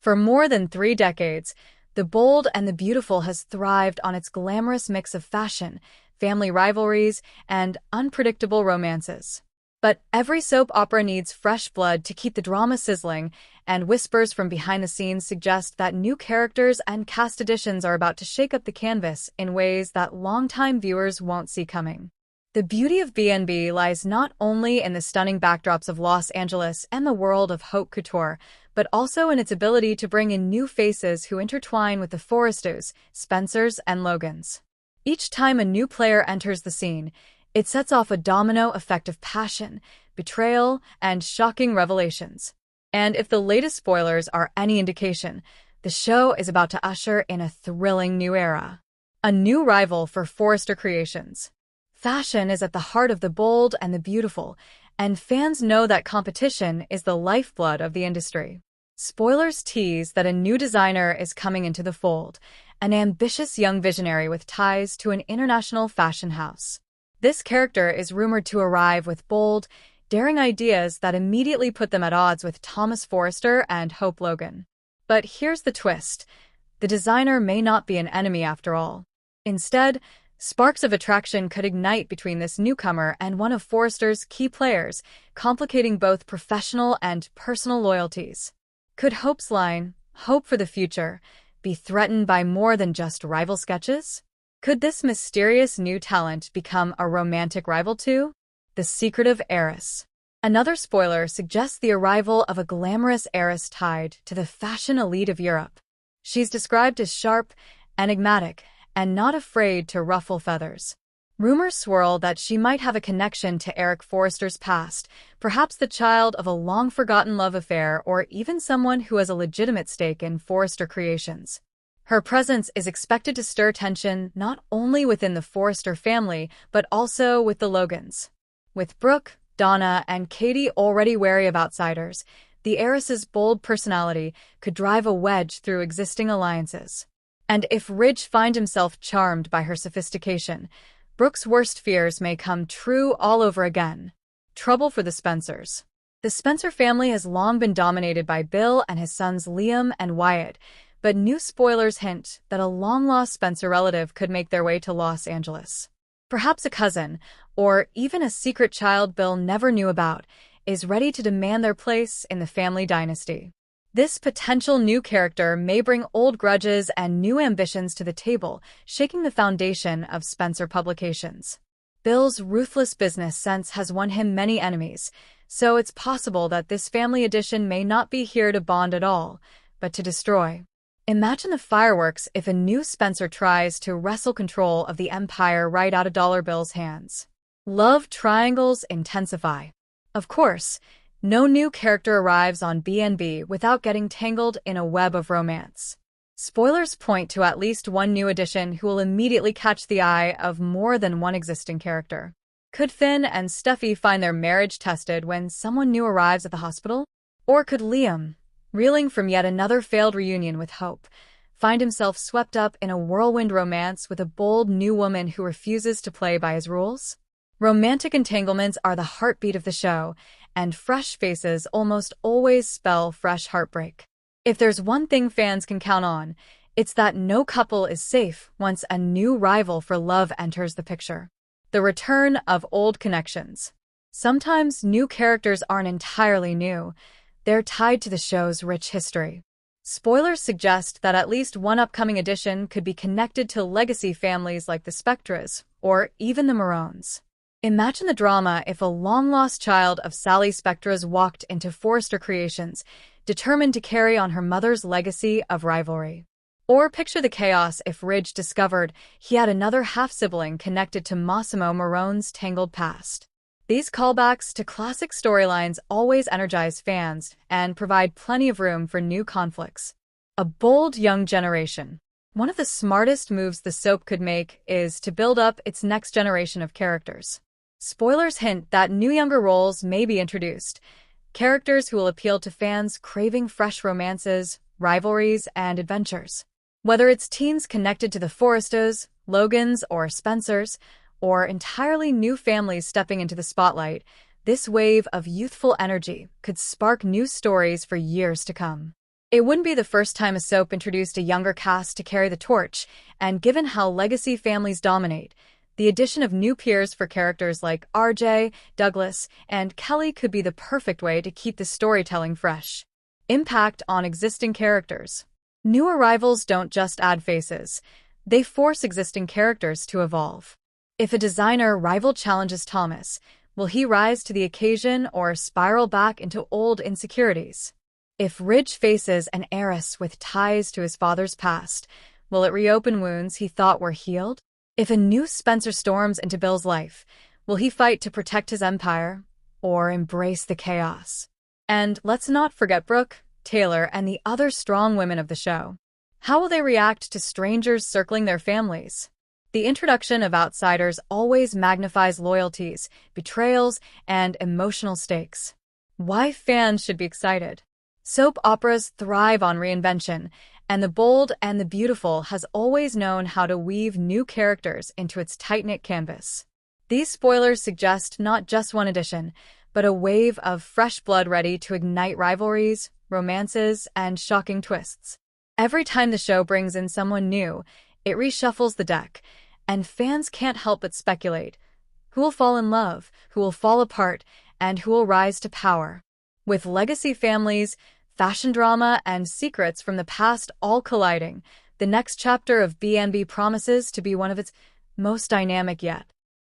For more than 3 decades, The Bold and the Beautiful has thrived on its glamorous mix of fashion, family rivalries, and unpredictable romances. But every soap opera needs fresh blood to keep the drama sizzling, and whispers from behind the scenes suggest that new characters and cast additions are about to shake up the canvas in ways that longtime viewers won't see coming. The beauty of B&B lies not only in the stunning backdrops of Los Angeles and the world of haute couture, but also in its ability to bring in new faces who intertwine with the Forrestos, Spencers, and Logans. Each time a new player enters the scene, it sets off a domino effect of passion, betrayal, and shocking revelations. And if the latest spoilers are any indication, the show is about to usher in a thrilling new era. A new rival for Forrester Creations. Fashion is at the heart of The Bold and the Beautiful, and fans know that competition is the lifeblood of the industry. Spoilers tease that a new designer is coming into the fold, an ambitious young visionary with ties to an international fashion house. This character is rumored to arrive with bold, daring ideas that immediately put them at odds with Thomas Forrester and Hope Logan. But here's the twist. The designer may not be an enemy after all. Instead, sparks of attraction could ignite between this newcomer and one of Forrester's key players, complicating both professional and personal loyalties. Could Hope's line, "Hope for the future," be threatened by more than just rival sketches? Could this mysterious new talent become a romantic rival too? The secretive heiress. Another spoiler suggests the arrival of a glamorous heiress tied to the fashion elite of Europe. She's described as sharp, enigmatic, and not afraid to ruffle feathers. Rumors swirl that she might have a connection to Eric Forrester's past, perhaps the child of a long-forgotten love affair or even someone who has a legitimate stake in Forrester Creations. Her presence is expected to stir tension not only within the Forrester family, but also with the Logans. With Brooke, Donna, and Katie already wary of outsiders, the heiress's bold personality could drive a wedge through existing alliances. And if Ridge finds himself charmed by her sophistication, Brooke's worst fears may come true all over again. Trouble for the Spencers. The Spencer family has long been dominated by Bill and his sons Liam and Wyatt, but new spoilers hint that a long-lost Spencer relative could make their way to Los Angeles. Perhaps a cousin, or even a secret child Bill never knew about, is ready to demand their place in the family dynasty. This potential new character may bring old grudges and new ambitions to the table, shaking the foundation of Spencer Publications. Bill's ruthless business sense has won him many enemies, so it's possible that this family addition may not be here to bond at all, but to destroy. Imagine the fireworks if a new Spencer tries to wrestle control of the empire right out of Dollar Bill's hands. Love triangles intensify. Of course, no new character arrives on B&B without getting tangled in a web of romance. Spoilers point to at least one new addition who will immediately catch the eye of more than one existing character. Could Finn and Steffi find their marriage tested when someone new arrives at the hospital? Or could Liam, reeling from yet another failed reunion with Hope, find himself swept up in a whirlwind romance with a bold new woman who refuses to play by his rules? Romantic entanglements are the heartbeat of the show, and fresh faces almost always spell fresh heartbreak. If there's one thing fans can count on, it's that no couple is safe once a new rival for love enters the picture. The return of old connections. Sometimes new characters aren't entirely new. They're tied to the show's rich history. Spoilers suggest that at least one upcoming edition could be connected to legacy families like the Spectras, or even the Maroons. Imagine the drama if a long-lost child of Sally Spectra's walked into Forrester Creations, determined to carry on her mother's legacy of rivalry. Or picture the chaos if Ridge discovered he had another half-sibling connected to Massimo Marone's tangled past. These callbacks to classic storylines always energize fans and provide plenty of room for new conflicts. A bold young generation. One of the smartest moves the soap could make is to build up its next generation of characters. Spoilers hint that new younger roles may be introduced, characters who will appeal to fans craving fresh romances, rivalries, and adventures. Whether it's teens connected to the Forrestos, Logans, or Spencers, or entirely new families stepping into the spotlight, this wave of youthful energy could spark new stories for years to come. It wouldn't be the first time a soap introduced a younger cast to carry the torch, and given how legacy families dominate, the addition of new peers for characters like RJ, Douglas, and Kelly could be the perfect way to keep the storytelling fresh. Impact on existing characters. New arrivals don't just add faces, they force existing characters to evolve. If a designer rival challenges Thomas, will he rise to the occasion or spiral back into old insecurities? If Ridge faces an heiress with ties to his father's past, will it reopen wounds he thought were healed? If a new Spencer storms into Bill's life, will he fight to protect his empire or embrace the chaos? And let's not forget Brooke, Taylor, and the other strong women of the show. How will they react to strangers circling their families? The introduction of outsiders always magnifies loyalties, betrayals, and emotional stakes. Why fans should be excited. Soap operas thrive on reinvention, and The Bold and the Beautiful has always known how to weave new characters into its tight-knit canvas. These spoilers suggest not just one edition, but a wave of fresh blood ready to ignite rivalries, romances, and shocking twists. Every time the show brings in someone new, it reshuffles the deck, and fans can't help but speculate. Who will fall in love, who will fall apart, and who will rise to power? With legacy families, fashion drama, and secrets from the past all colliding, the next chapter of B&B promises to be one of its most dynamic yet.